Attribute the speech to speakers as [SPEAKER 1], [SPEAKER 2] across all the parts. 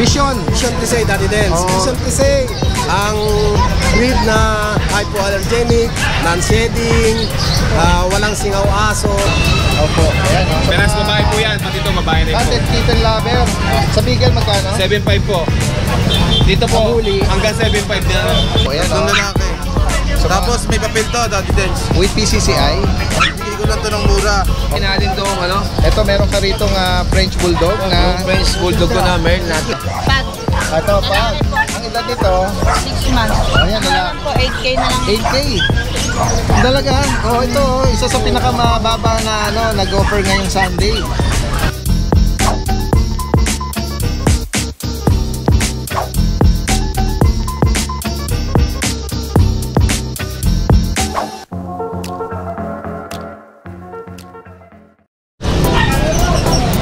[SPEAKER 1] Vision.
[SPEAKER 2] Vision Tisay, Daddy Dance. Vision Tisay, ang breed na hypoallergenic, non-shedding, walang singaw aso.
[SPEAKER 1] Opo. Ayan, oh.
[SPEAKER 3] Peras babae po yan, pati ito babae rin po.
[SPEAKER 1] Content kitten lover. Sa Bigel magkano?
[SPEAKER 3] 7.5 po. Dito po,
[SPEAKER 1] Huli.
[SPEAKER 3] hanggang 7.5 na.
[SPEAKER 1] Ayan,
[SPEAKER 4] Itong
[SPEAKER 1] oh.
[SPEAKER 4] lalaki. Tapos may papel to, Daddy Dance.
[SPEAKER 1] With PCCI.
[SPEAKER 4] Bigay ko lang to ng mura.
[SPEAKER 3] Natin itong ano,
[SPEAKER 1] Ito meron ka rito French Bulldog na...
[SPEAKER 3] yung French Bulldog ko na Merl natin.
[SPEAKER 5] Pag
[SPEAKER 1] Ito pa. Ang edad nito,
[SPEAKER 5] 6 months.
[SPEAKER 1] ayan,
[SPEAKER 5] Ano lang po, 8K na lang.
[SPEAKER 1] 8K. Talaga. Oh, ito isa sa pinakamababa na nag-offer ngayong Sunday.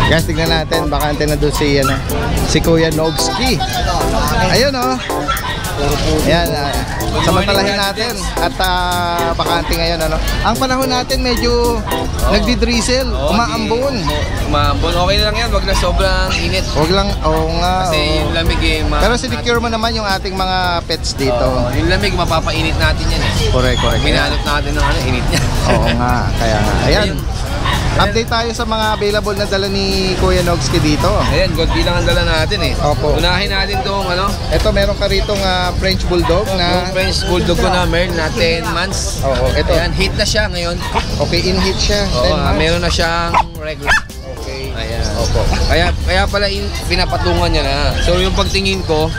[SPEAKER 1] Guys, tignan natin, bakante na doon si Kuya Nogski. Ayun oh. Ayan, samantalahin natin at bakante ngayon Ang panahon natin medyo nagdi-drizzle, umaambon.
[SPEAKER 3] Umaambon, okay lang yan, wag na sobrang init.
[SPEAKER 1] Huwag lang, nga.
[SPEAKER 3] Kasi yung lamig
[SPEAKER 1] Pero sinecure mo naman yung ating mga pets dito.
[SPEAKER 3] yung lamig, mapapainit natin yan eh.
[SPEAKER 1] Correct.
[SPEAKER 3] Minalot natin ng init niya.
[SPEAKER 1] Oo nga, kaya nga. Ayan. Update tayo sa mga available na dala ni Kuya Nogski dito.
[SPEAKER 3] Ayan, godly lang ang dala natin eh.
[SPEAKER 1] Opo.
[SPEAKER 3] Unahin natin itong
[SPEAKER 1] Ito meron ka rito French Bulldog na...
[SPEAKER 3] yung French Bulldog ko na Merl na 10 months.
[SPEAKER 1] Oo, ito.
[SPEAKER 3] Ayan, hit na siya ngayon.
[SPEAKER 1] Okay, in heat siya.
[SPEAKER 3] Oo,
[SPEAKER 1] 10 months.
[SPEAKER 3] meron na siyang regular.
[SPEAKER 1] Okay.
[SPEAKER 3] Ayan.
[SPEAKER 1] Opo.
[SPEAKER 3] Kaya pala pinapatungan niya na. So yung pagtingin ko,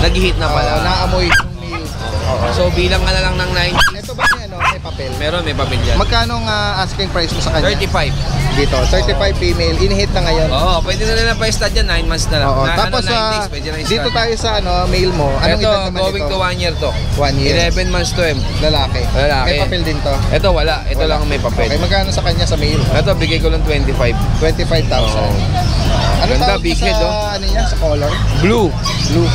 [SPEAKER 3] nag-hit na pala.
[SPEAKER 1] Naamoy yung meal.
[SPEAKER 3] So bilang ka na lang ng 90.
[SPEAKER 1] Ito ba may papel?
[SPEAKER 3] Meron, may papel dyan.
[SPEAKER 1] Magkano asking price mo sa kanya?
[SPEAKER 3] 35.
[SPEAKER 1] Dito, 35 female, in-hit na ngayon.
[SPEAKER 3] Oo, pwede na nila pa-stud dyan, 9 months na lang.
[SPEAKER 1] Oo, tapos
[SPEAKER 3] 9 days, pwede na i-stud.
[SPEAKER 1] dito tayo sa male mo. Anong
[SPEAKER 3] Ito,
[SPEAKER 1] edad naman
[SPEAKER 3] going
[SPEAKER 1] ito?
[SPEAKER 3] to 1 year to.
[SPEAKER 1] 1 year.
[SPEAKER 3] 11 months to
[SPEAKER 1] Lalaki.
[SPEAKER 3] Lalaki.
[SPEAKER 1] May papel din to.
[SPEAKER 3] Ito wala, ito lang may papel.
[SPEAKER 1] Okay, magkano sa kanya sa male?
[SPEAKER 3] Ito, bigay ko lang 25.
[SPEAKER 1] 25,000. Ano
[SPEAKER 3] Ganda,
[SPEAKER 1] tawag
[SPEAKER 3] big
[SPEAKER 1] sa,
[SPEAKER 3] head,
[SPEAKER 1] ano niya, sa color?
[SPEAKER 3] Blue.
[SPEAKER 1] Blue.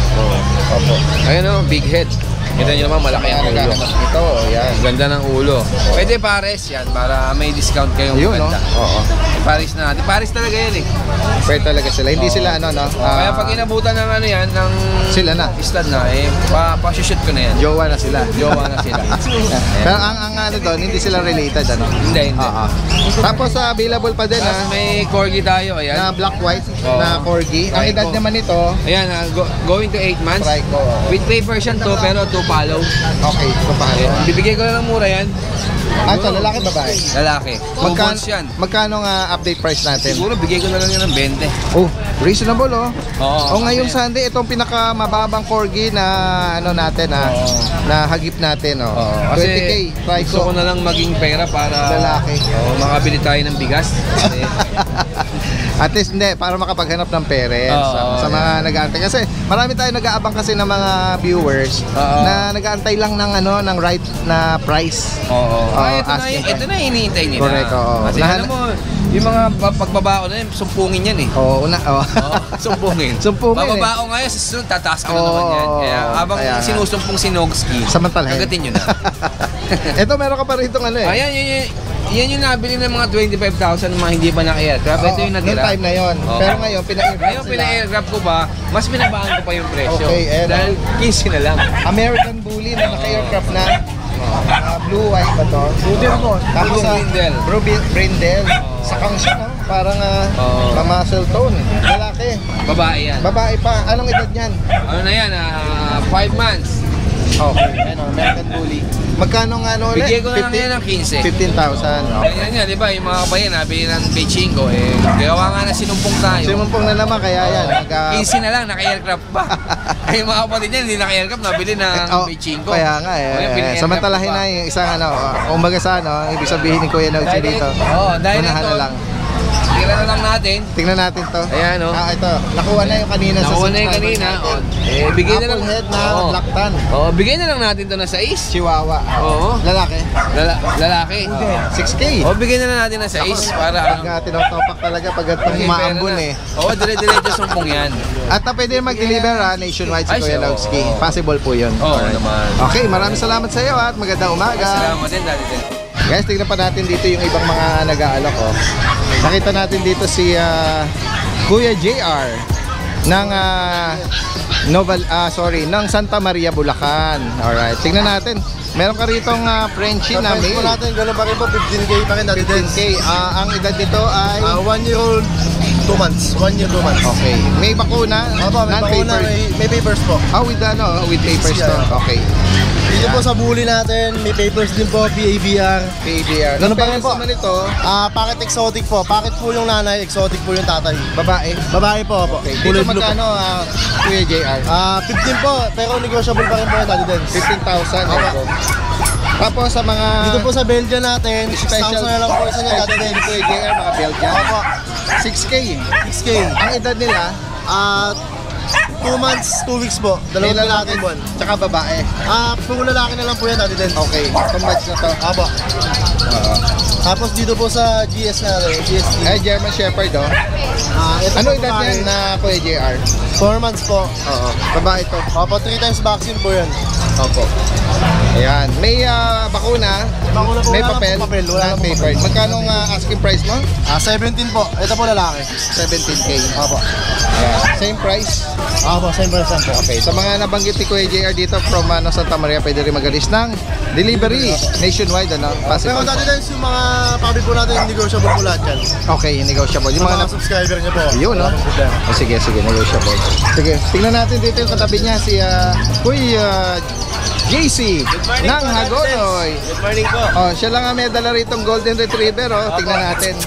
[SPEAKER 1] Opo.
[SPEAKER 3] Ayun big head. Kita nyo naman, malaki ang ulo.
[SPEAKER 1] Nagaganap ito, yan.
[SPEAKER 3] Ganda ng ulo. Pwede pares yan para may discount kayong
[SPEAKER 1] Yun,
[SPEAKER 3] maganda.
[SPEAKER 1] Oo.
[SPEAKER 3] Pares na natin. Pares talaga yan eh.
[SPEAKER 1] Pwede talaga sila. Hindi sila
[SPEAKER 3] Kaya pag inabutan ng yan, ng
[SPEAKER 1] sila na.
[SPEAKER 3] stud na, pa-shoot ko na yan.
[SPEAKER 1] Jowa na sila.
[SPEAKER 3] Jowa na sila.
[SPEAKER 1] Pero ang doon, hindi sila related,
[SPEAKER 3] Hindi.
[SPEAKER 1] Tapos available pa din,
[SPEAKER 3] Tapos may corgi tayo, ayan.
[SPEAKER 1] na black white,
[SPEAKER 3] Oo.
[SPEAKER 1] na corgi. Ang edad
[SPEAKER 3] Trico.
[SPEAKER 1] naman nito,
[SPEAKER 3] Ayan, going to 8 months.
[SPEAKER 1] Trico.
[SPEAKER 3] With paper siya to, pero 2 follow.
[SPEAKER 1] Okay, papahalo.
[SPEAKER 3] Bibigay ko lang ng mura yan.
[SPEAKER 1] Ito, lalaki babae.
[SPEAKER 3] Lalaki. 2 months yan.
[SPEAKER 1] Magkano update price natin?
[SPEAKER 3] Siguro bigay ko na lang yan ng 20.
[SPEAKER 1] Oh, reasonable
[SPEAKER 3] Oo.
[SPEAKER 1] ngayong Sunday, itong pinakamababang corgi na natin na hagip natin
[SPEAKER 3] Kasi
[SPEAKER 1] 20K,
[SPEAKER 3] gusto ko
[SPEAKER 1] Trico.
[SPEAKER 3] na lang maging pera para
[SPEAKER 1] Lalaki.
[SPEAKER 3] makabili tayo ng bigas. Kasi,
[SPEAKER 1] At least hindi, para makapaghanap ng parents sa mga nag-aantay. Kasi marami tayo nag-aabang kasi ng mga viewers na nag-aantay lang ng right na price.
[SPEAKER 3] ito na hinihintay nila.
[SPEAKER 1] Correct, oo.
[SPEAKER 3] Kasi alam mo, yung mga pagbabao na yun, sumpungin yan eh. Sumpungin.
[SPEAKER 1] Sumpungin
[SPEAKER 3] Bababao ngayon, sa susunod, tataas ka na naman yan. Kaya habang sinusumpong si Nogski,
[SPEAKER 1] samantalahin.
[SPEAKER 3] kagatin nyo na.
[SPEAKER 1] Ito, meron ka pa rito
[SPEAKER 3] Ayan, yan yung nabili ng mga 25,000 ng mga hindi pa naka-aircraft. Ito yung natira.
[SPEAKER 1] Noong time na yon. Pero ngayon,
[SPEAKER 3] pina-aircraft ko ba, mas pinabaan ko pa yung presyo.
[SPEAKER 1] Okay,
[SPEAKER 3] dahil 15 na lang.
[SPEAKER 1] American Bully na naka-aircraft na. Blue white ba to? Tapos
[SPEAKER 3] Blue
[SPEAKER 1] brindle. Sakang siya, parang muscle tone. Lalaki.
[SPEAKER 3] Babae yan.
[SPEAKER 1] Babae pa. Anong edad niyan?
[SPEAKER 3] Ano na yan? 5 months.
[SPEAKER 1] Okay. American Bully. Magkano ulit?
[SPEAKER 3] Bigay ko na lang yan ng 15.
[SPEAKER 1] 15,000.
[SPEAKER 3] Ganyan yan, di ba? Yung mga kabayan, nabili ng Beijingo, gawa nga na sinumpong tayo.
[SPEAKER 1] Sinumpong na naman, kaya yan.
[SPEAKER 3] 15 na lang, naka-aircraft pa. Ay, mga kapatid yan, hindi naka-aircraft, nabili ng Beijingo.
[SPEAKER 1] Kaya nga samantalahin na yung isang umaga sa ibig sabihin ni Kuya Nogski dito.
[SPEAKER 3] Dahil
[SPEAKER 1] unahan
[SPEAKER 3] ito,
[SPEAKER 1] na lang.
[SPEAKER 3] tingnan na lang natin.
[SPEAKER 1] Tingnan natin to.
[SPEAKER 3] Ayan
[SPEAKER 1] ito. Nakuha na yung kanina sa
[SPEAKER 3] Nakuha na yung kanina. Bigay na lang.
[SPEAKER 1] Apple head na black tan.
[SPEAKER 3] Bigay na lang natin to na 6.
[SPEAKER 1] Chihuahua.
[SPEAKER 3] Oo.
[SPEAKER 1] Lalaki.
[SPEAKER 3] Lalaki.
[SPEAKER 1] 6K.
[SPEAKER 3] Bigay na lang natin na 6 para
[SPEAKER 1] tinotopak talaga pag maambon
[SPEAKER 3] dire-diretso sumpong yan.
[SPEAKER 1] At pwede mag-deliver nationwide si Kuya Nogski. Possible po yun.
[SPEAKER 3] Naman.
[SPEAKER 1] Okay, maraming salamat sa iyo at magandang umaga.
[SPEAKER 3] Salamat din dati.
[SPEAKER 1] Guys, tignan pa natin dito yung ibang mga nag-aalok Nakita natin dito si Kuya JR. ng ng Santa Maria, Bulacan. Alright, tingnan natin. Meron ka ritong Frenchie na
[SPEAKER 2] Surprise po
[SPEAKER 1] male.
[SPEAKER 2] natin, ganun pa rin po, 15K pa rin natin.
[SPEAKER 1] 15K. Ang edad nito ay
[SPEAKER 2] 1 year old, 2 months. 1 year, 2 months.
[SPEAKER 1] okay. May bakuna,
[SPEAKER 2] Opo, may bakuna,
[SPEAKER 1] non-paper.
[SPEAKER 2] may papers po.
[SPEAKER 1] With papers to.
[SPEAKER 2] Yeah.
[SPEAKER 1] Okay.
[SPEAKER 2] Dito po sa bully natin, may papers din po, PABR.
[SPEAKER 1] PABR.
[SPEAKER 2] Ganun pa rin
[SPEAKER 1] Ang
[SPEAKER 2] po.
[SPEAKER 1] naman ito,
[SPEAKER 2] Packet exotic po. Packet po yung nanay, exotic po yung tatay.
[SPEAKER 1] babae.
[SPEAKER 2] Babae po.
[SPEAKER 1] Okay.
[SPEAKER 2] Kulay
[SPEAKER 1] Dito
[SPEAKER 2] blue po.
[SPEAKER 1] magkano, Kuya JR?
[SPEAKER 2] 15 po, pero negotiable pa rin po yung daddy dance.
[SPEAKER 1] 15,000.
[SPEAKER 2] Opo.
[SPEAKER 1] Tapos sa mga
[SPEAKER 2] Dito po sa Belgian natin, 6,000 na lang po isa niya
[SPEAKER 1] special
[SPEAKER 2] daddy
[SPEAKER 1] din
[SPEAKER 2] dance.
[SPEAKER 1] Kuya JR, mga Belgian.
[SPEAKER 2] Opo,
[SPEAKER 1] 6K.
[SPEAKER 2] 6K.
[SPEAKER 1] Ang edad nila,
[SPEAKER 2] 2 months, 2 weeks po. Dalawang
[SPEAKER 1] male
[SPEAKER 2] lalaki buwan.
[SPEAKER 1] tsaka babae.
[SPEAKER 2] Puro lalaki na lang po yan daddy dance.
[SPEAKER 1] Okay, itong batch na to.
[SPEAKER 2] Opo. Tapos dito po sa GS natin, GST.
[SPEAKER 1] Ay, German Shepherd, oh.
[SPEAKER 2] Ito
[SPEAKER 1] Ano
[SPEAKER 2] po
[SPEAKER 1] edad
[SPEAKER 2] babae,
[SPEAKER 1] yan na Kuya JR?
[SPEAKER 2] 4 months po.
[SPEAKER 1] Oo, babae to.
[SPEAKER 2] Opo, 3 times vaccine po yan.
[SPEAKER 1] Opo. Ayan, may bakuna,
[SPEAKER 2] Bakuna po,
[SPEAKER 1] may
[SPEAKER 2] wala lang
[SPEAKER 1] papel,
[SPEAKER 2] po papel, wala lang po
[SPEAKER 1] non-paper. Magkano ang asking price mo?
[SPEAKER 2] 17 po. Ito po lalaki.
[SPEAKER 1] 17K.
[SPEAKER 2] Opo.
[SPEAKER 1] Ayan, same price.
[SPEAKER 2] Opo, same person po.
[SPEAKER 1] Okay, sa mga nabanggit ni Kuya JR dito from Santa Maria, pwede rin magalis ng delivery nationwide, ano?
[SPEAKER 2] Pero
[SPEAKER 1] Possible.
[SPEAKER 2] dati dance yung mga pabi po natin, negotiable po lahat yan.
[SPEAKER 1] Okay, negotiable. Yung
[SPEAKER 2] Yung
[SPEAKER 1] mga
[SPEAKER 2] mga subscriber niyo po.
[SPEAKER 1] Yun, no?
[SPEAKER 2] Walang problema.
[SPEAKER 1] Sige, negotiable. Sige, tingnan natin dito yung katabi niya, si Kuya JC ng Hagonoy.
[SPEAKER 3] Good morning po.
[SPEAKER 1] Oh, siya lang ang may dala ritong Golden Retriever, oh. Tingnan natin.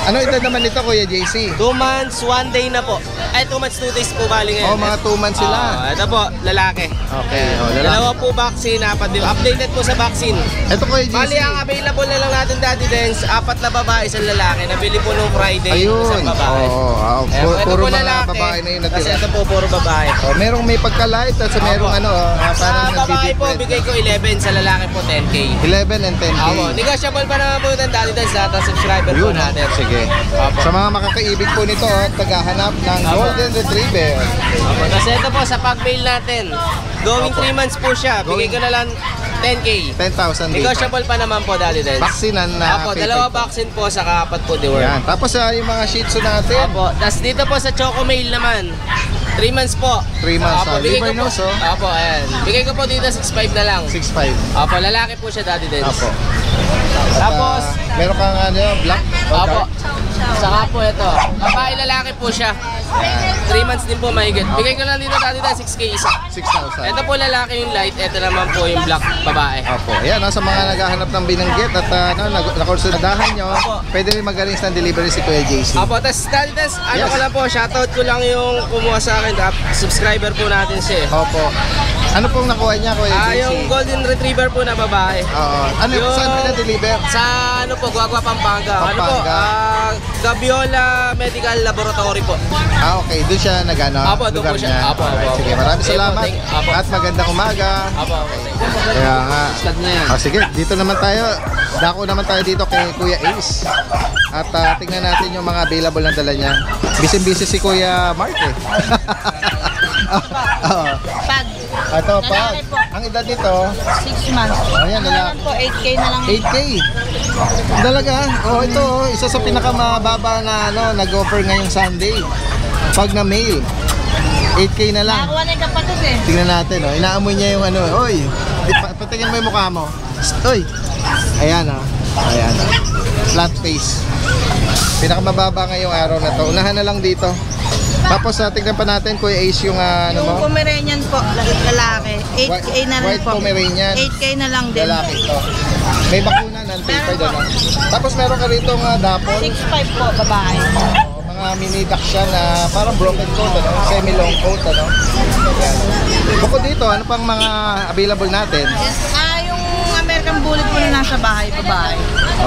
[SPEAKER 1] Ano edad naman nito, Kuya JC?
[SPEAKER 6] 2 months, 1 day na po. Ay, 2 months, 2 days po bali ngayon.
[SPEAKER 1] Oh, mga 2 months sila.
[SPEAKER 6] Ito po, lalaki.
[SPEAKER 1] Okay, oh,
[SPEAKER 6] Dalawa po vaccine, 4 din. Updated po sa vaccine.
[SPEAKER 1] Ito, Kuya JC.
[SPEAKER 6] Bali, ang available na lang natin dati dance, 4 na babae, 1 lalaki. Nabili po nung Friday,
[SPEAKER 1] Ayun.
[SPEAKER 6] isang babae.
[SPEAKER 1] Oh,
[SPEAKER 6] Ito
[SPEAKER 1] puro
[SPEAKER 6] po
[SPEAKER 1] mga
[SPEAKER 6] lalaki,
[SPEAKER 1] babae na yun
[SPEAKER 6] kasi
[SPEAKER 1] natira.
[SPEAKER 6] ito po puro babae.
[SPEAKER 1] Oh, merong may pagka-light at sa merong
[SPEAKER 6] Opo.
[SPEAKER 1] parang
[SPEAKER 6] Sa babae po,
[SPEAKER 1] nagdi-different.
[SPEAKER 6] bigay ko 11, sa lalaki po 10K.
[SPEAKER 1] 11 and 10K.
[SPEAKER 6] Opo, negotiable pa naman po ng dati dance lahat ng subscriber po
[SPEAKER 1] Yun,
[SPEAKER 6] natin.
[SPEAKER 1] sige.
[SPEAKER 6] Opo.
[SPEAKER 1] Sa mga makakaibig po nito, tagahanap ng
[SPEAKER 6] Opo.
[SPEAKER 1] Golden Retriever.
[SPEAKER 6] Opo, kasi ito po sa pag-mail natin, going 3 months po siya, bigay ko na lang 10K.
[SPEAKER 1] 10,000 dito.
[SPEAKER 6] Negotiable pa naman po, Dali Dance.
[SPEAKER 1] Vaksinan na
[SPEAKER 6] Apo,
[SPEAKER 1] paper.
[SPEAKER 6] dalawa vaccine po, saka 4 po deworm.
[SPEAKER 1] Yan. Tapos yung mga shih tzu natin.
[SPEAKER 6] Apo, tas dito po sa Choco Mail naman, 3 months po.
[SPEAKER 1] 3 months.
[SPEAKER 6] Apo, bigay
[SPEAKER 1] Liver
[SPEAKER 6] ko po.
[SPEAKER 1] nose, oh.
[SPEAKER 6] Apo, ayan. Bigay ko po dito 6.5 na lang.
[SPEAKER 1] 6'5".
[SPEAKER 6] Apo, lalaki po siya, Daddy Dance.
[SPEAKER 1] Apo.
[SPEAKER 6] Tapos,
[SPEAKER 1] meron kang black. or
[SPEAKER 6] Apo,
[SPEAKER 1] dark?
[SPEAKER 6] saka po ito. Babae lalaki po siya. 3 months din po mahigit. Bigay ko lang dito, Daddy Dance, 6K isa.
[SPEAKER 1] 6,000.
[SPEAKER 6] Ito po lalaki yung light, ito naman po yung black babae.
[SPEAKER 1] Opo. Ayan, sa mga naghahanap ng binanggit at nakonsuladahan nyo,
[SPEAKER 6] Opo.
[SPEAKER 1] pwede rin magaling sa delivery si Kuya JC.
[SPEAKER 6] Apo, tas Daddy Dance, ano
[SPEAKER 1] Yes.
[SPEAKER 6] ko lang po, shoutout ko lang yung kumuha sa akin, subscriber po natin siya.
[SPEAKER 1] Opo. Ano pong nakuha niya, Kuya JC?
[SPEAKER 6] Yung Golden Retriever po na babae.
[SPEAKER 1] Oo. Ano, saan pinadeliver?
[SPEAKER 6] Sa ano po, Guagua, Pampanga. Ano po,
[SPEAKER 1] Pampanga.
[SPEAKER 6] Gabiola Medical Laboratory po.
[SPEAKER 1] Okay. Doon siya nag-ano,
[SPEAKER 6] Apo, doon
[SPEAKER 1] lugar
[SPEAKER 6] po siya.
[SPEAKER 1] niya.
[SPEAKER 6] Apo,
[SPEAKER 1] Alright,
[SPEAKER 6] apo,
[SPEAKER 1] sige,
[SPEAKER 6] apo.
[SPEAKER 1] maraming
[SPEAKER 6] Sige po,
[SPEAKER 1] salamat.
[SPEAKER 6] Apo.
[SPEAKER 1] At magandang umaga.
[SPEAKER 6] Apo.
[SPEAKER 1] Kaya nga.
[SPEAKER 6] Start na yan.
[SPEAKER 1] Sige, dito naman tayo. Dako naman tayo dito kay Kuya Ace. At tingnan natin yung mga available na dala niya. Busy-busy si Kuya Mark eh. Oo.
[SPEAKER 5] Pag
[SPEAKER 1] Ito pa.
[SPEAKER 5] Lalaki po.
[SPEAKER 1] Ang edad nito,
[SPEAKER 5] 6 months.
[SPEAKER 1] Ayan,
[SPEAKER 5] Ano
[SPEAKER 1] lalaki.
[SPEAKER 5] naman po, 8K na lang.
[SPEAKER 1] 8K. Talaga? Oh, ito isa sa pinakamababa na nag-offer ngayong Sunday. Pag na mail. 8K na lang.
[SPEAKER 5] Nakakuha na yung kapatid eh.
[SPEAKER 1] Tingnan natin, oh. Inaamoy niya yung oy. Patingin mo yung mukha mo. Oy. Ayan, oh. Ayan, oh. Flat face. Pinakamababa ngayong araw na to. Unahan na lang dito. Tapos tingnan pa natin, Kuya Ace, yung ano
[SPEAKER 5] Yung
[SPEAKER 1] mo.
[SPEAKER 5] Pomeranian po, lalaki. 8K na lang
[SPEAKER 1] White
[SPEAKER 5] po.
[SPEAKER 1] Pomeranian.
[SPEAKER 5] 8K na lang din.
[SPEAKER 1] Lalaki to. May bakuna, non-paper
[SPEAKER 5] Meron po.
[SPEAKER 1] doon. Tapos meron ka rito dapol.
[SPEAKER 5] 6'5 po, babae.
[SPEAKER 1] Mga mini duck siya na parang broken coat, semi-long coat, Ayan. Bukod dito, ano pang mga available natin?
[SPEAKER 5] Yung American Bullet po na nasa bahay, babae.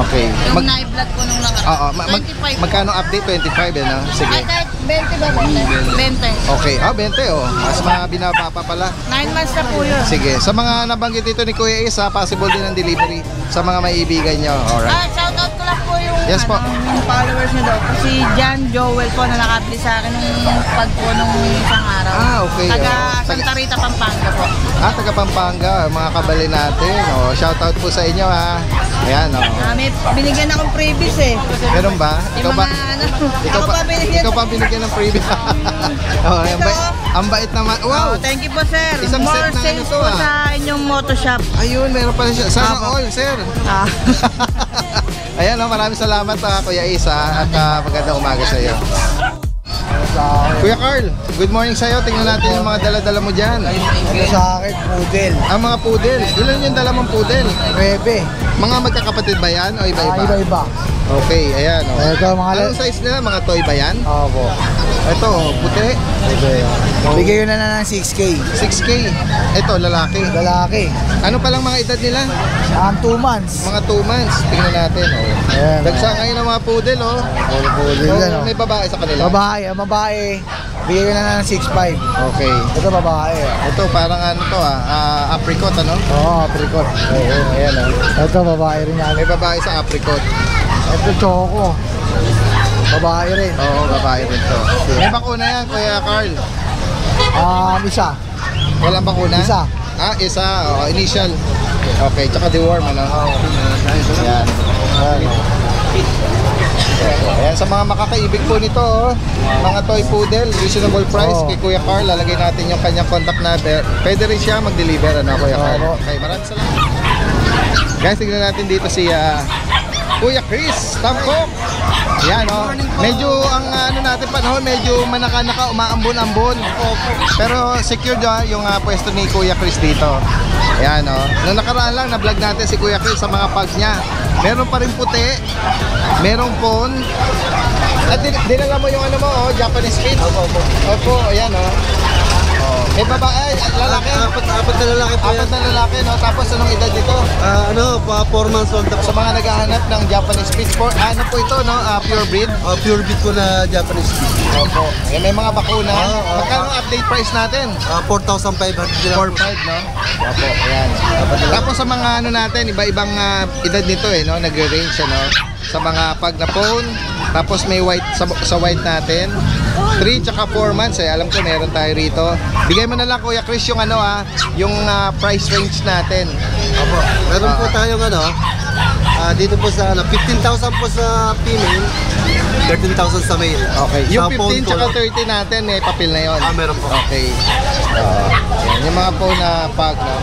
[SPEAKER 1] Okay.
[SPEAKER 5] Yung nai-vlog po nung
[SPEAKER 1] Oo,
[SPEAKER 5] 25
[SPEAKER 1] magkano update? 25, Sige.
[SPEAKER 5] Ay, kahit 20 ba? 20.
[SPEAKER 1] Okay, 20, Mas mga binaba pa pala.
[SPEAKER 5] 9 months na po yun.
[SPEAKER 1] Sige, sa mga nabanggit dito ni Kuya Ace, possible din ang delivery sa mga maibigan nyo. Alright.
[SPEAKER 5] Shoutout ko lang po yung,
[SPEAKER 1] Yes po.
[SPEAKER 5] yung followers niyo daw. Si John Joel po na nakabili sa akin nung pag po nung isang araw.
[SPEAKER 1] okay.
[SPEAKER 5] Taga
[SPEAKER 1] oh.
[SPEAKER 5] Santa Rita, Pampanga po.
[SPEAKER 1] Taga Pampanga, mga kabali natin. Oh, shoutout po sa inyo ha. Ayan, oh.
[SPEAKER 5] May binigyan akong previous eh.
[SPEAKER 1] Ganun ba?
[SPEAKER 5] Yung mga ano,
[SPEAKER 1] Ikaw
[SPEAKER 5] ako
[SPEAKER 1] pa,
[SPEAKER 5] pa binigyan.
[SPEAKER 1] ikaw pa binigyan ng freebie. Oh, ang bait naman. Wow!
[SPEAKER 5] Thank you po, sir.
[SPEAKER 1] Isang
[SPEAKER 5] More
[SPEAKER 1] set na
[SPEAKER 5] sales
[SPEAKER 1] ano to,
[SPEAKER 5] po sa inyong moto shop.
[SPEAKER 1] Ayun, meron pala siya. Sana
[SPEAKER 5] Apo.
[SPEAKER 1] all, sir.
[SPEAKER 5] Ah.
[SPEAKER 1] Ayan, maraming salamat Kuya Isa at magandang umaga sa iyo. Kuya Carl, good morning sa iyo. Tingnan natin yung mga dala-dala mo diyan.
[SPEAKER 2] Ito sa akin, poodle.
[SPEAKER 1] Ang mga poodle. Ilan yung dala mong poodle?
[SPEAKER 2] 9.
[SPEAKER 1] Mga magkakapatid ba yan o iba-iba?
[SPEAKER 2] Iba-iba.
[SPEAKER 1] Okay, ayan. Oh.
[SPEAKER 2] Ito, mga
[SPEAKER 1] Anong size nila? Mga toy ba yan?
[SPEAKER 2] Opo.
[SPEAKER 1] Ito, puti.
[SPEAKER 2] Bigay ko na ng 6K.
[SPEAKER 1] 6K. Ito, lalaki.
[SPEAKER 2] Lalaki.
[SPEAKER 1] Ano palang mga edad nila?
[SPEAKER 2] 2 months.
[SPEAKER 1] Mga 2 months. Tingnan natin. Oh.
[SPEAKER 2] Ayan.
[SPEAKER 1] Dagsa ngayon ng mga poodle. Oh.
[SPEAKER 2] Poodle
[SPEAKER 1] Oh,
[SPEAKER 2] yan, oh.
[SPEAKER 1] may babae sa kanila.
[SPEAKER 2] Babae. Ang babae, bigay ko na ng 6'5".
[SPEAKER 1] Okay.
[SPEAKER 2] Ito babae.
[SPEAKER 1] Ito parang ano to apricot ano?
[SPEAKER 2] Oo, apricot.
[SPEAKER 1] Oo, ayan oh.
[SPEAKER 2] Ito babae rin yan.
[SPEAKER 1] May babae sa apricot.
[SPEAKER 2] Ito choco. Babae rin.
[SPEAKER 1] Oo, babae rin to. May bakuna yan, Kuya Carl.
[SPEAKER 2] Isa.
[SPEAKER 1] Walang bakuna?
[SPEAKER 2] Isa.
[SPEAKER 1] Isa. Oh, initial. Okay, tsaka deworm ano? Ayan. Ayan, sa mga makakaibig po nito, oh, mga toy poodle, reasonable price kay Kuya Carl. Lalagay natin yung kanyang contact number. Pwede rin siya mag-deliver, ano, Kuya Carl? Okay, maraming salamat. Guys, tignan natin dito si Kuya Chris Tampok. Yan, oh. Medyo ang ano natin panahon, medyo manaka-naka, umaambon-ambon. Pero secured yung pwesto ni Kuya Chris dito. Yan, oh. Nung nakaraan lang, na-vlog natin si Kuya Chris sa mga pag niya. Meron pa rin puti, merong phone. At dinala mo yung ano mo, oh, Japanese Spitz. Opo, ayan, oh. May babae, lalaki.
[SPEAKER 2] Apat na lalaki po yan.
[SPEAKER 1] 4 na lalaki, no? Tapos anong edad dito?
[SPEAKER 2] 4 months old na po.
[SPEAKER 1] Sa mga naghahanap ng Japanese Spitz, ano po ito, no? Pure breed?
[SPEAKER 2] Pure beat ko na Japanese beat.
[SPEAKER 1] Opo. Yan, may mga bakuna. Magkano ang update price natin?
[SPEAKER 2] 4,500 din
[SPEAKER 1] 4.5, no? Opo, ayan. Tapos sa mga ano natin, iba-ibang edad nito, no? Nagre-range, ano? Sa mga pag na phone, tapos may white sa white natin. 3 tsaka 4 months, alam ko meron tayo rito. Bigay mo na lang Kuya Chris yung ano yung price range natin.
[SPEAKER 2] Opo. Meron po tayong dito po sa 15,000 po sa female, 13,000 sa male.
[SPEAKER 1] Okay. Yung
[SPEAKER 2] Sa phone
[SPEAKER 1] 15
[SPEAKER 2] po
[SPEAKER 1] tsaka
[SPEAKER 2] lang.
[SPEAKER 1] 30 natin, may papel na yon.
[SPEAKER 2] Meron po.
[SPEAKER 1] Okay. Yan, yung mga phone na pag, no?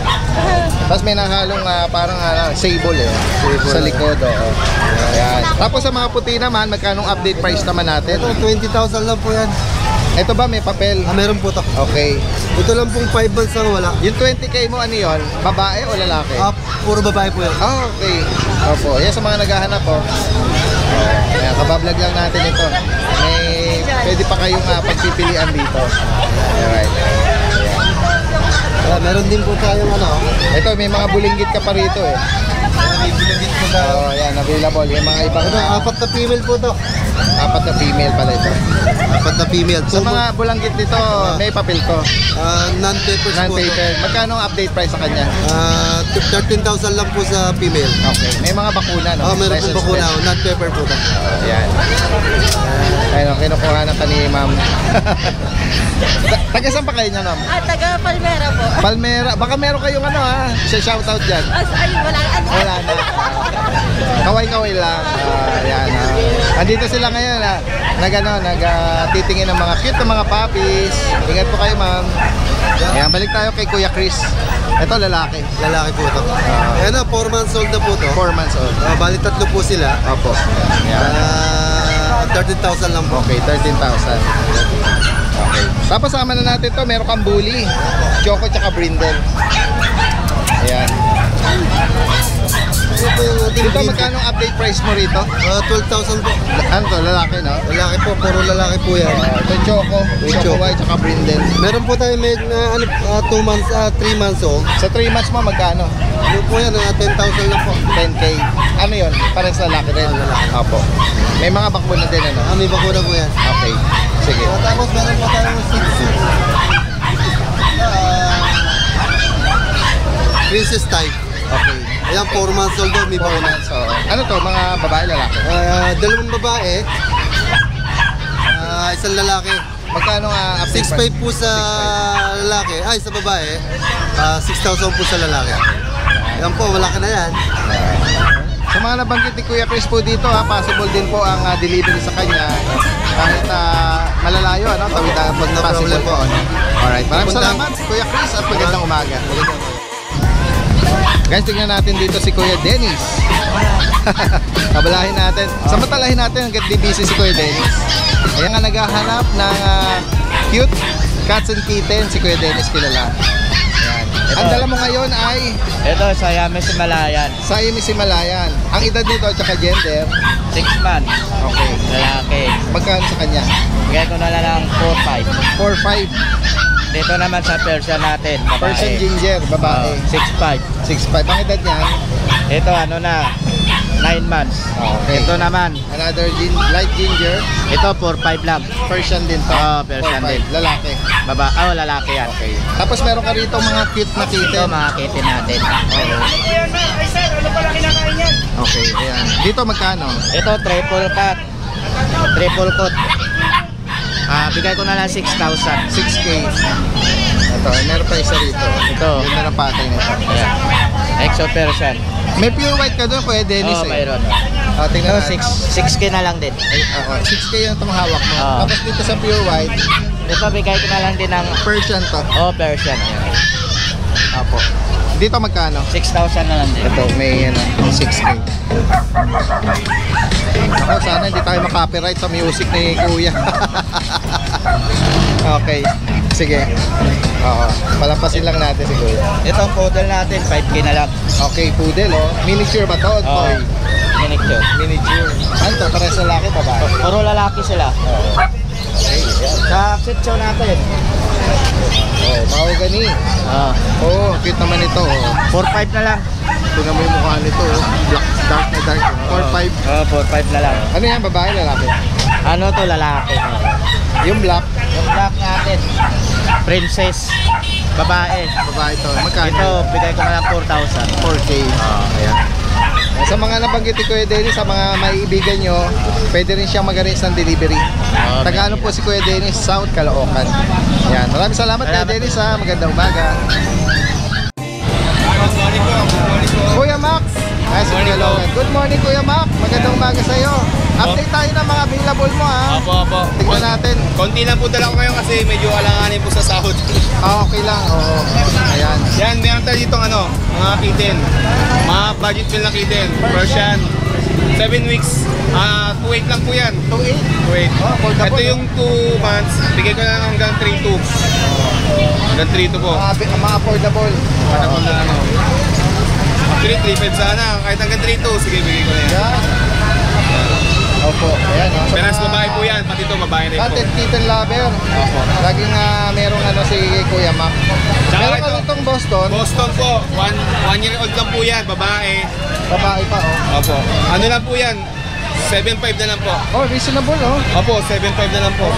[SPEAKER 1] Tapos may nahalong parang sable sa likod. Ayan. Tapos sa mga puti naman, magkano update price naman natin?
[SPEAKER 2] Ito, 20,000 lang po yan.
[SPEAKER 1] Ito ba may papel?
[SPEAKER 2] Meron po to.
[SPEAKER 1] Okay.
[SPEAKER 2] Ito lang pong 5 months ang wala.
[SPEAKER 1] Yung 20k mo ano yun? Babae o lalaki?
[SPEAKER 2] Puro babae po yan.
[SPEAKER 1] Okay. Opo. Yan sa mga naghahanap po. Ayan, kabablog lang natin ito. May pwede pa kayong pagpipilian dito. Alright.
[SPEAKER 2] Meron din po tayong
[SPEAKER 1] Ito, may mga bulinggit ka pa rito eh.
[SPEAKER 2] may binigit po tayo.
[SPEAKER 1] Oo, yan, available. Yung mga ibang
[SPEAKER 2] Ito, 4 na female po to.
[SPEAKER 1] 4 na female pala ito.
[SPEAKER 2] 4 na female.
[SPEAKER 1] Sa mga bulanggit dito, may papel to.
[SPEAKER 2] Non-papers po to.
[SPEAKER 1] Non-paper. Magkano ang update price sa kanya?
[SPEAKER 2] 13,000 lang po sa female.
[SPEAKER 1] Okay. May mga bakuna, no?
[SPEAKER 2] Meron
[SPEAKER 1] License
[SPEAKER 2] po bakuna.
[SPEAKER 1] plate.
[SPEAKER 2] Non-paper po to.
[SPEAKER 1] Ayan. Ayun, kinukuha na ka ni ma'am. Taga saan pa kayo niya, ma'am?
[SPEAKER 5] Taga Palmera po.
[SPEAKER 1] Palmera. Baka meron kayong sa shoutout dyan.
[SPEAKER 5] Ay, wala.
[SPEAKER 1] Wala na. Kaway-kaway lang. Ayan. Andito sila ngayon nagtitingin ng mga cute na mga puppies. Ingat po kayo, ma'am. Ayan, balik tayo kay Kuya Chris. Ito, lalaki.
[SPEAKER 2] Lalaki po to. Ayan 4 months old na po to.
[SPEAKER 1] 4 months old.
[SPEAKER 2] Bali 3 po sila.
[SPEAKER 1] Opo. Ayan.
[SPEAKER 2] 13,000 lang po.
[SPEAKER 1] Okay, 13,000. Okay. Tapos sama na natin to, meron kang bully. Choco tsaka brindle. Ayan. Dito, magkano update price mo rito?
[SPEAKER 2] 12,000 po.
[SPEAKER 1] Ano to, lalaki, no?
[SPEAKER 2] Lalaki po, puro lalaki po yan.
[SPEAKER 1] Ito, Choco. Choco white tsaka brindle.
[SPEAKER 2] Meron po tayo 2 months, 3 months old.
[SPEAKER 1] Sa 3 months mo, magkano?
[SPEAKER 2] Ano po yan, 10,000 lang po.
[SPEAKER 1] 10K. Ano yun? Parang sa lalaki rin? Opo. May mga bakuna din, ano?
[SPEAKER 2] May bakuna po yan.
[SPEAKER 1] Okay. Sige.
[SPEAKER 2] Tapos meron po tayong 6 princess type.
[SPEAKER 1] Okay.
[SPEAKER 2] Ayan, 4 months old daw, may
[SPEAKER 1] 4
[SPEAKER 2] bakuna.
[SPEAKER 1] months. So, ano to? Mga babae, lalaki?
[SPEAKER 2] 2 babae, isang lalaki.
[SPEAKER 1] Magkano nga?
[SPEAKER 2] 6.5 po sa lalaki, ay sa babae, 6,000 po sa lalaki. Yan po, wala ka na yan.
[SPEAKER 1] Sa mga nabanggit ni Kuya Chris po dito, possible din po ang delivery sa kanya. Kahit malalayo, ano? Tawid na po.
[SPEAKER 2] No problem po.
[SPEAKER 1] Alright, maraming salamat Kuya Chris at magandang umaga. Guys, tingnan natin dito si Kuya Dennis. Kabalahin natin. Samantalahin natin hanggat di busy si Kuya Dennis. Ayan nga naghahanap ng cute cats and kittens si Kuya Dennis kilala. Ayan. Ang dala mo ngayon ay
[SPEAKER 7] Ito, Siamese Himalayan.
[SPEAKER 1] Siamese Himalayan. Ang edad nito at saka gender
[SPEAKER 7] 6 months.
[SPEAKER 1] okay.
[SPEAKER 7] Lalaki.
[SPEAKER 1] Magkano sa kanya?
[SPEAKER 7] Bigay ko na lang 4-5.
[SPEAKER 1] 4-5.
[SPEAKER 7] Dito naman sa Persian natin. Babae.
[SPEAKER 1] Persian ginger, babae.
[SPEAKER 7] 6'5".
[SPEAKER 1] 6'5". Ang edad niyan?
[SPEAKER 7] Ito ano na, 9 months.
[SPEAKER 1] Okay.
[SPEAKER 7] Ito naman,
[SPEAKER 1] Another light ginger.
[SPEAKER 7] ito 4'5 lang.
[SPEAKER 1] Persian din to.
[SPEAKER 7] Persian
[SPEAKER 1] 4-5.
[SPEAKER 7] din.
[SPEAKER 1] Lalaki.
[SPEAKER 7] Lalaki yan.
[SPEAKER 1] Okay. Tapos meron ka rito mga cute na
[SPEAKER 7] Ito
[SPEAKER 1] kitten.
[SPEAKER 7] mga kitten natin.
[SPEAKER 1] Okay, ayan. Dito magkano?
[SPEAKER 7] Ito triple cut. Triple coat. Bigay ko na lang 6,000.
[SPEAKER 1] 6K. Ito, meron pa isa rito.
[SPEAKER 7] Ito.
[SPEAKER 1] Ganda ng patay nito.
[SPEAKER 7] Ayan. Exo Persian.
[SPEAKER 1] May pure white ka doon, Kuya Dennis eh.
[SPEAKER 7] Mayroon.
[SPEAKER 1] Tingnan
[SPEAKER 7] Ito,
[SPEAKER 1] natin.
[SPEAKER 7] 6K na lang din.
[SPEAKER 1] 6K yung itong hawak mo.
[SPEAKER 7] Oo.
[SPEAKER 1] Tapos dito sa pure white,
[SPEAKER 7] Ito, bigay ko na lang din ng
[SPEAKER 1] Persian to.
[SPEAKER 7] Persian. Ayan.
[SPEAKER 1] Apo. Dito magkano?
[SPEAKER 7] 6,000 na lang din.
[SPEAKER 1] Ito, may 6K. Ako, sana hindi tayo makopyright sa music ni Kuya. Okay. Sige. Oo. Palampasin lang natin si Kuya.
[SPEAKER 7] Ito ang poodle natin, 5K na lang.
[SPEAKER 1] Okay, poodle oh. Miniature ba to? Toy?
[SPEAKER 7] Miniature.
[SPEAKER 1] Miniature. Ano to? Pares lalaki pa ba?
[SPEAKER 7] Puro lalaki sila. Sa Shih Tzu natin.
[SPEAKER 1] Oh, mahogany. Oh, cute naman ito. Oh.
[SPEAKER 7] 4-5 na lang.
[SPEAKER 1] Tingnan mo yung mukha nito. Oh. Black, dark na dark. 4-5.
[SPEAKER 7] 4-5 na lang.
[SPEAKER 1] Ano yan? Babae, lalaki?
[SPEAKER 7] Ano to, lalaki?
[SPEAKER 1] Yung black,
[SPEAKER 7] Yung black natin, Princess. Babae.
[SPEAKER 1] babae to. Magkano?
[SPEAKER 7] Ito, bigay ko na lang 4,000.
[SPEAKER 1] 4K. Ayan. Sa mga nabanggit ni Kuya Dennis, sa mga maiibigan nyo, pwede rin siyang mag-arrange ng delivery. Taga-ano po si Kuya Dennis, South Caloocan. Ayan. Maraming salamat Kuya Dennis ha. Magandang umaga. Kuya Max. Good morning Kuya Mac. Magandang umaga sa iyo. Update tayo ng mga available mo ha.
[SPEAKER 4] Opo.
[SPEAKER 1] Tingnan natin.
[SPEAKER 4] Konti lang po dala ko ngayon kasi medyo alanganin po sa sahod.
[SPEAKER 1] Okay lang. Oo. Ayan.
[SPEAKER 4] Yan, meron tayo dito mga kitten. Mga budget meal na kitten. Persian. 7 weeks. 2.8 lang po yan.
[SPEAKER 1] 2.8.
[SPEAKER 4] 2.8.
[SPEAKER 1] Oh, foldable,
[SPEAKER 4] Ito yung 2 months. Bigay ko na hanggang 3.2. Hanggang 3.2 po.
[SPEAKER 1] Mga affordable.
[SPEAKER 4] Panakon na lang. Actually, 3.5 sana. Kahit hanggang 3.2, sige, bigay ko na yan.
[SPEAKER 1] Yan. Opo. Ayan. Oh.
[SPEAKER 4] Peras babae po yan. Pati ito, babae rin po.
[SPEAKER 1] Content kitten lover.
[SPEAKER 4] Opo.
[SPEAKER 1] Laging merong si Kuya Mac.
[SPEAKER 4] Tsaka
[SPEAKER 1] Meron ka
[SPEAKER 4] ito.
[SPEAKER 1] nitong Boston.
[SPEAKER 4] Boston po. 1 year old lang po yan. Babae.
[SPEAKER 1] Babae pa oh.
[SPEAKER 4] Opo. Ano lang po yan? 7.5 na lang po.
[SPEAKER 1] Oh, reasonable oh.
[SPEAKER 4] Opo, 7.5 na lang po.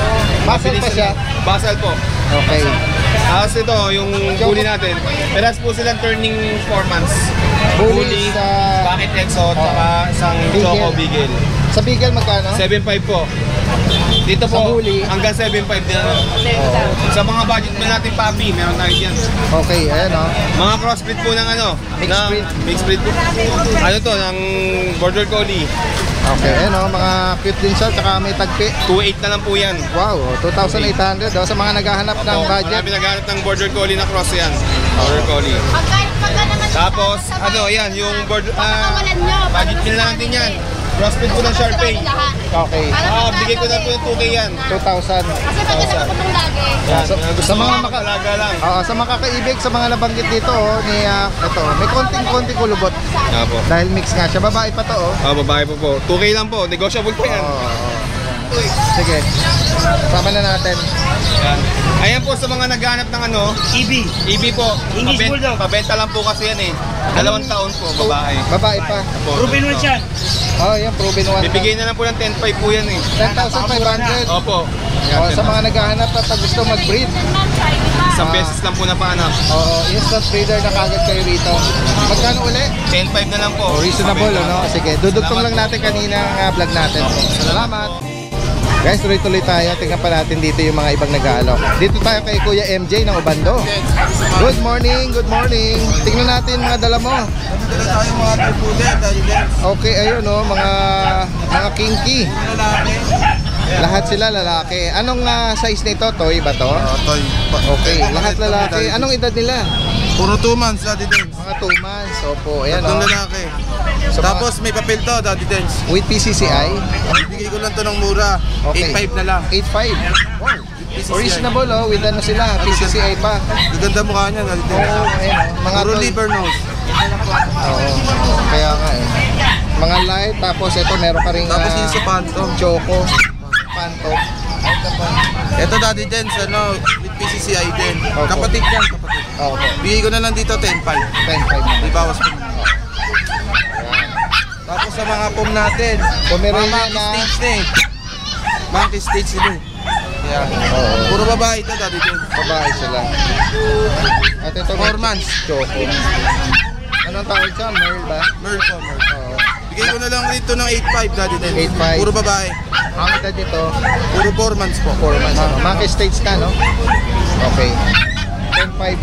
[SPEAKER 1] Basal pa siya?
[SPEAKER 4] Basal po.
[SPEAKER 1] Okay.
[SPEAKER 4] Tapos ito, yung bully natin. Peras po silang turning 4 months.
[SPEAKER 1] Bully sa...
[SPEAKER 4] Bakit Exo, tsaka isang
[SPEAKER 1] Beagle.
[SPEAKER 4] Choco Beagle.
[SPEAKER 1] Sa Beagle magkano?
[SPEAKER 4] 7.5 po. Dito
[SPEAKER 1] Sa
[SPEAKER 4] po,
[SPEAKER 1] bully?
[SPEAKER 4] hanggang 7.5 din na lang. Sa mga budget mo natin, papi, meron tayo dyan.
[SPEAKER 1] Okay, ayan oh.
[SPEAKER 4] Mga crossbreed po ng
[SPEAKER 1] Mixed
[SPEAKER 4] ng
[SPEAKER 1] breed.
[SPEAKER 4] Mixed breed po. Ano to, ng Border Collie.
[SPEAKER 1] Okay, ayan oh. Mga cute din siya, tsaka may tagpi.
[SPEAKER 4] 2.8 na lang po yan.
[SPEAKER 1] Wow, 2,800 oh. Sa mga naghahanap ng budget.
[SPEAKER 4] Marami naghanap ng Border Collie na cross yan. Border Collie. Tapos, yan, yung border, budget meal na natin yan. Crossbreed po ng Sharpei.
[SPEAKER 1] Okay.
[SPEAKER 4] Bigay ko na po yung 2K yan.
[SPEAKER 1] 2,000.
[SPEAKER 4] Yan,
[SPEAKER 1] So,
[SPEAKER 4] gusto
[SPEAKER 1] sa mga
[SPEAKER 4] mga makalaga lang.
[SPEAKER 1] Sa mga kakaibig, sa mga nabanggit dito oh, ni ito, may konting kulubot
[SPEAKER 4] Nga po.
[SPEAKER 1] dahil mix nga siya. Babae pa to oh.
[SPEAKER 4] Babae po. 2K lang po. Negotiable po yan.
[SPEAKER 1] Sige. Sama na natin.
[SPEAKER 4] Yan. Ayan po sa mga naghahanap ng EB po.
[SPEAKER 7] English Bulldog.
[SPEAKER 4] Pabenta lang po kasi yan eh. 2 taon po, babae.
[SPEAKER 1] Babae pa.
[SPEAKER 7] Proven mo siya.
[SPEAKER 1] Oh, yan, proven one.
[SPEAKER 4] Bibigay na lang po ng 10.5 po yan eh.
[SPEAKER 1] 10,500.
[SPEAKER 4] Opo.
[SPEAKER 1] Oh, sa mga naghahanap at gusto mag-breed.
[SPEAKER 4] Isang beses lang po na paanak.
[SPEAKER 1] Instant breeder na kagad kayo rito. Magkano uli?
[SPEAKER 4] 10.5 na lang po.
[SPEAKER 1] Reasonable,
[SPEAKER 4] Pabenta.
[SPEAKER 1] ano? Sige, dudugtong lang natin kanina ang vlog natin. Salamat. Guys, tuloy-tuloy tayo. Tingnan pa natin dito yung mga ibang nag-aalok. Dito tayo kay Kuya MJ ng Ubando. Good morning, good morning. Tingnan natin mga dala mo. Okay, ayun oh, mga kinky. Lahat sila lalaki. Anong size nito? Toy ba to?
[SPEAKER 4] Toy.
[SPEAKER 1] Okay, lahat lalaki. Anong edad nila?
[SPEAKER 4] Puro 2 months, Daddy Dens.
[SPEAKER 1] Mga 2 months. Opo, ayan
[SPEAKER 4] Tatlong
[SPEAKER 1] oh.
[SPEAKER 4] lalaki.
[SPEAKER 1] So,
[SPEAKER 4] Tapos may papel to, Daddy Dens.
[SPEAKER 1] with PCCI?
[SPEAKER 4] Bigay ko lang to ng mura.
[SPEAKER 1] Okay.
[SPEAKER 4] 8.5 na lang.
[SPEAKER 1] 8.5. Wow.
[SPEAKER 4] PCCI.
[SPEAKER 1] Original oh, with ano sila, PCCI pa.
[SPEAKER 4] Gaganda mukha niya, Daddy Dens.
[SPEAKER 1] Oo, ayun oh. Mga
[SPEAKER 4] Puro
[SPEAKER 1] toy.
[SPEAKER 4] liver nose.
[SPEAKER 1] Oo, kaya nga eh. Mga light, tapos ito meron ka rin
[SPEAKER 4] Tapos yung sa Phantom.
[SPEAKER 1] choco, phantom.
[SPEAKER 4] Ito, Daddy Dens, ano, with PCCI din.
[SPEAKER 1] Opo.
[SPEAKER 4] Kapatid yan, kapatid.
[SPEAKER 1] Oo,
[SPEAKER 4] Bigay ko na lang dito 10.5.
[SPEAKER 1] 10.5
[SPEAKER 4] Di
[SPEAKER 1] na.
[SPEAKER 4] bawas pa. Tapos sa mga pom natin,
[SPEAKER 1] Pomeranian
[SPEAKER 4] mga
[SPEAKER 1] na-
[SPEAKER 4] monkey stage na eh. Monkey stage sila eh. Yan.
[SPEAKER 1] Oo.
[SPEAKER 4] Puro babae ito, Daddy Dens.
[SPEAKER 1] Babae sila. At ito,
[SPEAKER 4] 4 months.
[SPEAKER 1] choco. Anong tawag dyan? Merl ba?
[SPEAKER 4] Merl po, Merl.
[SPEAKER 1] Oo.
[SPEAKER 4] Bigay ko na lang dito ng 8.5, Daddy Dens.
[SPEAKER 1] 8.5.
[SPEAKER 4] Puro babae.
[SPEAKER 1] Ang edad nito,
[SPEAKER 4] Puro 4 months po.
[SPEAKER 1] 4 months. Ano? Monkey stage ka, no? Okay. 10.5.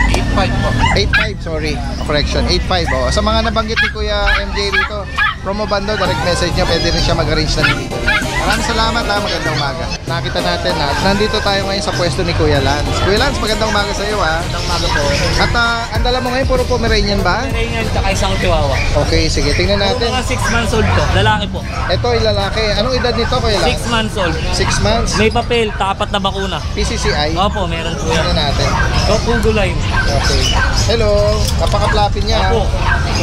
[SPEAKER 4] 8.5 po.
[SPEAKER 1] 8.5, sorry. Correction, 8.5. Oh. Sa mga nabanggit ni Kuya MJ rito, from Ubando, direct message niya, pwede rin siya mag-arrange na dito. Maraming salamat ha, magandang umaga. Nakita natin na nandito tayo ngayon sa pwesto ni Kuya Lance. Kuya Lance, magandang umaga sa iyo ha.
[SPEAKER 6] Magandang umaga po.
[SPEAKER 1] At ang dala mo ngayon, puro Pomeranian ba?
[SPEAKER 6] Pomeranian tsaka isang Chihuahua.
[SPEAKER 1] Okay, sige, tingnan natin.
[SPEAKER 6] Mga 6 months old to. Lalaki po.
[SPEAKER 1] Ito ay lalaki. Anong edad nito, Kuya Lance?
[SPEAKER 6] 6 months old.
[SPEAKER 1] 6 months.
[SPEAKER 6] May papel, tapat na bakuna.
[SPEAKER 1] PCCI.
[SPEAKER 6] Opo, meron po yan.
[SPEAKER 1] Tingnan natin.
[SPEAKER 6] So, Pugo line.
[SPEAKER 1] Okay. Hello, napaka-flappy niya ha.
[SPEAKER 6] Opo.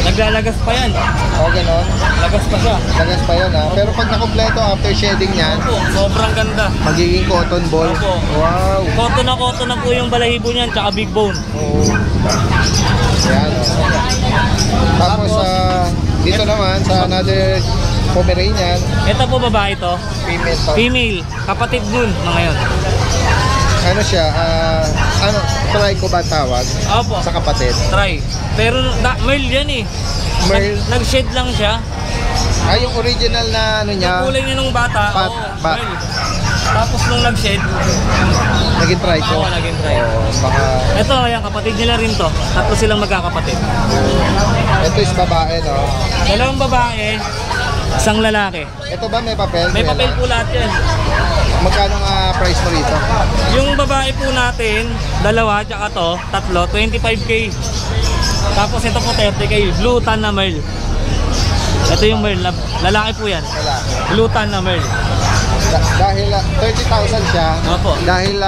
[SPEAKER 6] Naglalagas pa yan.
[SPEAKER 1] O, ganon.
[SPEAKER 6] Lagas pa siya.
[SPEAKER 1] Lagas pa yan ha. Pero pag nakompleto after shedding niyan,
[SPEAKER 6] Opo, sobrang ganda.
[SPEAKER 1] magiging cotton ball.
[SPEAKER 6] Opo.
[SPEAKER 1] Wow.
[SPEAKER 6] Koto na po yung balahibo niyan, tsaka big bone.
[SPEAKER 1] Oo. Yan. Oh. Tapos dito naman sa another Pomeranian,
[SPEAKER 6] Ito po babae to.
[SPEAKER 1] female to.
[SPEAKER 6] Female. Kapatid nun, mga yun.
[SPEAKER 1] Ano siya? Trico ba tawag?
[SPEAKER 6] Opo.
[SPEAKER 1] Sa kapatid.
[SPEAKER 6] Try. Pero male yan eh.
[SPEAKER 1] Male?
[SPEAKER 6] Nag-shed lang siya.
[SPEAKER 1] Yung original na ano niya,
[SPEAKER 6] Yung kulay niya nung bata. Male. Tapos nung nag-shed,
[SPEAKER 1] naging Trico.
[SPEAKER 6] Oo, naging Trico.
[SPEAKER 1] Oo, baka
[SPEAKER 6] ito, ayan, kapatid nila rin to. Tatlo silang magkakapatid.
[SPEAKER 1] ito is babae, no?
[SPEAKER 6] Dalawang babae, isang lalaki.
[SPEAKER 1] Ito ba may papel?
[SPEAKER 6] May
[SPEAKER 1] Kuya
[SPEAKER 6] papel
[SPEAKER 1] Lance?
[SPEAKER 6] po lahat yan.
[SPEAKER 1] Magkano ang price mo rito?
[SPEAKER 6] Yung babae po natin, dalawa, tsaka to, tatlo, 25K. Tapos ito po 30K, blue tan na merl. Ito yung merl, lalaki po yan.
[SPEAKER 1] Lalaki.
[SPEAKER 6] Blue tan na merl.
[SPEAKER 1] Dahil 30,000 siya.
[SPEAKER 6] Opo.
[SPEAKER 1] Dahil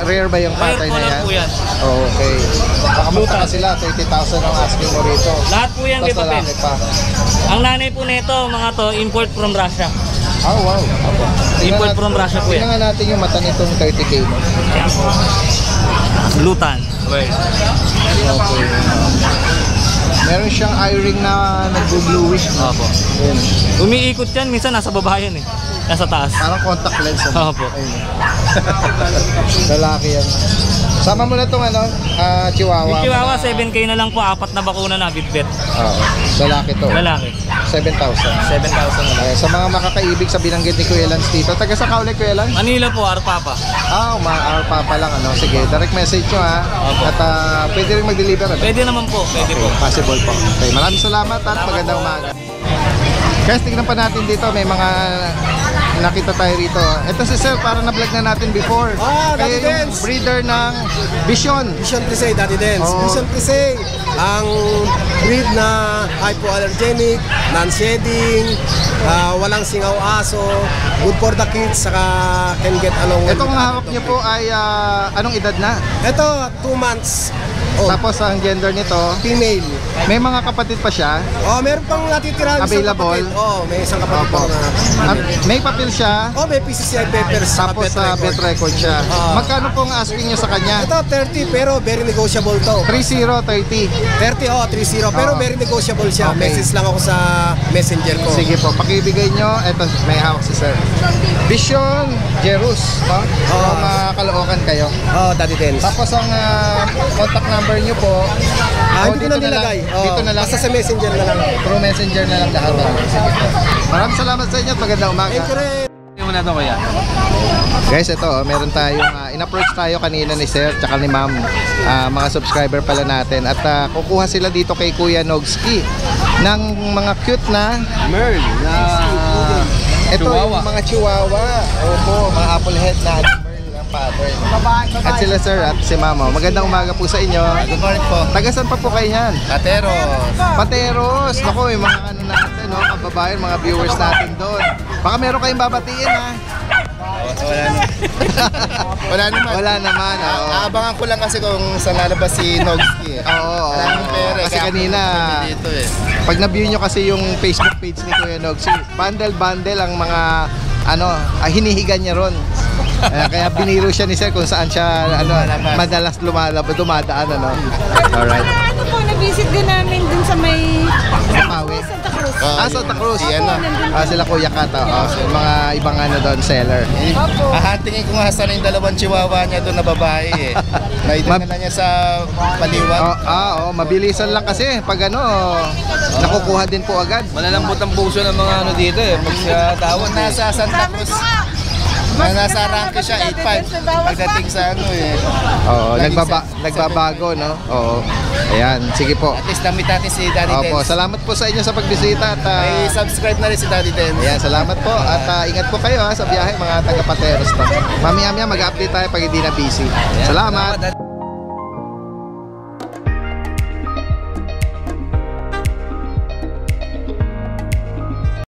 [SPEAKER 1] rare ba yung
[SPEAKER 6] Rare
[SPEAKER 1] patay
[SPEAKER 6] po
[SPEAKER 1] na
[SPEAKER 6] lang
[SPEAKER 1] yan?
[SPEAKER 6] po yan.
[SPEAKER 1] Oh, okay. Baka magtaka sila, 30,000 ang asking mo rito.
[SPEAKER 6] Lahat po yan may
[SPEAKER 1] Tapos
[SPEAKER 6] papel.
[SPEAKER 1] lalaki pa.
[SPEAKER 6] Ang nanay po nito, mga to, import from Russia.
[SPEAKER 1] Oh, wow.
[SPEAKER 6] Import from Russia po yan.
[SPEAKER 1] Tingnan nga natin yung mata nitong 30K mo.
[SPEAKER 6] Blue tan.
[SPEAKER 1] Okay. Meron siyang eye ring na nagbo-bluish. No?
[SPEAKER 6] Opo.
[SPEAKER 1] Ayun.
[SPEAKER 6] Umiikot yan, minsan nasa baba yan eh. Nasa taas.
[SPEAKER 1] Parang contact lens. Ano?
[SPEAKER 6] Opo.
[SPEAKER 1] Ayun. Lalaki yan. Sama mo na itong Chihuahua.
[SPEAKER 6] Yung Chihuahua, 7K na lang po, 4 na bakuna na, bitbit.
[SPEAKER 1] Oo. Lalaki to.
[SPEAKER 6] Lalaki.
[SPEAKER 1] 7,000.
[SPEAKER 6] 7,000 na lang.
[SPEAKER 1] Sa mga makakaibig sa binanggit ni Kuya Lance dito. Taga sa Kaulay, Kuya Lance?
[SPEAKER 6] Manila po, Arpapa.
[SPEAKER 1] Mga pa lang ano. Sige, direct message nyo ha.
[SPEAKER 6] Opo.
[SPEAKER 1] At pwede rin mag-deliver. Ano?
[SPEAKER 6] Pwede naman po, pwede po.
[SPEAKER 1] Possible po. Okay, maraming salamat at magandang umaga. Guys, tignan pa natin dito. May mga nakita tayo rito. Ito si Sir, parang na-vlog na natin before.
[SPEAKER 2] Daddy
[SPEAKER 1] Kaya yung
[SPEAKER 2] Dens.
[SPEAKER 1] breeder ng Vision.
[SPEAKER 2] Vision Trisay, Daddy Dens.
[SPEAKER 1] Oo.
[SPEAKER 2] Vision Trisay, ang breed na hypoallergenic, non-shedding, walang singaw aso, good for the kids, saka can get along well
[SPEAKER 1] Itong
[SPEAKER 2] with
[SPEAKER 1] hawak
[SPEAKER 2] adult
[SPEAKER 1] niyo
[SPEAKER 2] dog
[SPEAKER 1] po ay anong edad na?
[SPEAKER 2] breed. Ito, 2 months old.
[SPEAKER 1] Tapos ang gender nito,
[SPEAKER 2] Female.
[SPEAKER 1] may mga kapatid pa siya.
[SPEAKER 2] Oh, meron pang natitira. isang
[SPEAKER 1] Available?
[SPEAKER 2] kapatid. Oh, may isang kapatid
[SPEAKER 1] Opo.
[SPEAKER 2] pa na.
[SPEAKER 1] At may papel siya.
[SPEAKER 2] Oh, may PCCI papers. saka
[SPEAKER 1] Tapos sa bet record siya. Magkano pong asking niyo sa kanya?
[SPEAKER 2] Ito, 30 pero very negotiable to.
[SPEAKER 1] 30, 30.
[SPEAKER 2] 30, 30 pero
[SPEAKER 1] Oo.
[SPEAKER 2] very negotiable siya.
[SPEAKER 1] Okay.
[SPEAKER 2] Message lang ako sa messenger ko.
[SPEAKER 1] Sige po, pakibigay nyo. Eto, may hawak si Sir. Vision Jerus, no? From Caloocan kayo.
[SPEAKER 2] Oh, Daddy Dens.
[SPEAKER 1] Tapos ang contact number nyo po,
[SPEAKER 2] Hindi ko na nilagay.
[SPEAKER 1] Dito na lang.
[SPEAKER 2] Basta sa messenger na lang.
[SPEAKER 1] Through messenger na lang lahat. Sige po. Maraming salamat sa inyo. Magandang umaga.
[SPEAKER 2] Thank you rin.
[SPEAKER 3] Yung na to kuya.
[SPEAKER 1] Guys, ito, meron tayong in-approach tayo kanina ni Sir tsaka ni Ma'am, mga subscriber pala natin, at kukuha sila dito kay Kuya Nogski ng mga cute na
[SPEAKER 3] Merl na
[SPEAKER 1] ito
[SPEAKER 3] Chihuahua.
[SPEAKER 1] yung mga chihuahua. Opo, mga apple head na Merl ng pattern. At sila Sir at si Ma'am, magandang umaga po sa inyo.
[SPEAKER 7] Good morning po.
[SPEAKER 1] Taga saan pa po kayo yan?
[SPEAKER 7] Pateros.
[SPEAKER 1] Pateros. Naku, yung mga ano natin, no, kababayan, mga viewers natin doon. Baka meron kayong babatiin, ha?
[SPEAKER 7] Wala na. Wala naman.
[SPEAKER 1] Wala naman, oo.
[SPEAKER 7] Aabangan ko lang kasi kung saan lalabas si Nogski.
[SPEAKER 1] Oo,
[SPEAKER 7] Wala namang pera.
[SPEAKER 1] kasi
[SPEAKER 7] Kaya
[SPEAKER 1] kanina,
[SPEAKER 7] ako dito eh.
[SPEAKER 1] pag na-view nyo kasi yung Facebook page ni Kuya Nogsi, bundle ang mga hinihiga niya ron. Kaya biniro siya ni Sir kung saan siya madalas dumadaan, ano. Alright.
[SPEAKER 5] Ano po, na-visit din namin dun sa may
[SPEAKER 1] Pawi.
[SPEAKER 5] Santa Cruz.
[SPEAKER 1] Santa Cruz.
[SPEAKER 7] Yan na.
[SPEAKER 1] Sila Kuya Kata. Yung mga ibang doon, seller.
[SPEAKER 7] Hahantingin ko nga saan yung dalawang chihuahua niya doon na babae eh. Naidala na niya sa paliwag.
[SPEAKER 1] Mabilisan lang kasi pag nakukuha din po agad.
[SPEAKER 3] Malalambot ang puso ng mga ano dito eh. Pag siya tawad
[SPEAKER 7] Kung nasa Santa Cruz, nasa rank siya 8.5 pagdating sa ano eh.
[SPEAKER 1] Oo,
[SPEAKER 7] Galing
[SPEAKER 1] nagbabago, no? Oo. Ayan, sige po.
[SPEAKER 7] At least damit natin si Daddy
[SPEAKER 1] Opo,
[SPEAKER 7] Dens.
[SPEAKER 1] salamat po sa inyo sa pagbisita at
[SPEAKER 7] May subscribe na rin si Daddy Dens.
[SPEAKER 1] ayan, salamat po at ingat po kayo sa biyahe mga taga Pateros to. Mamaya-maya mag-update tayo pag hindi na busy. Salamat.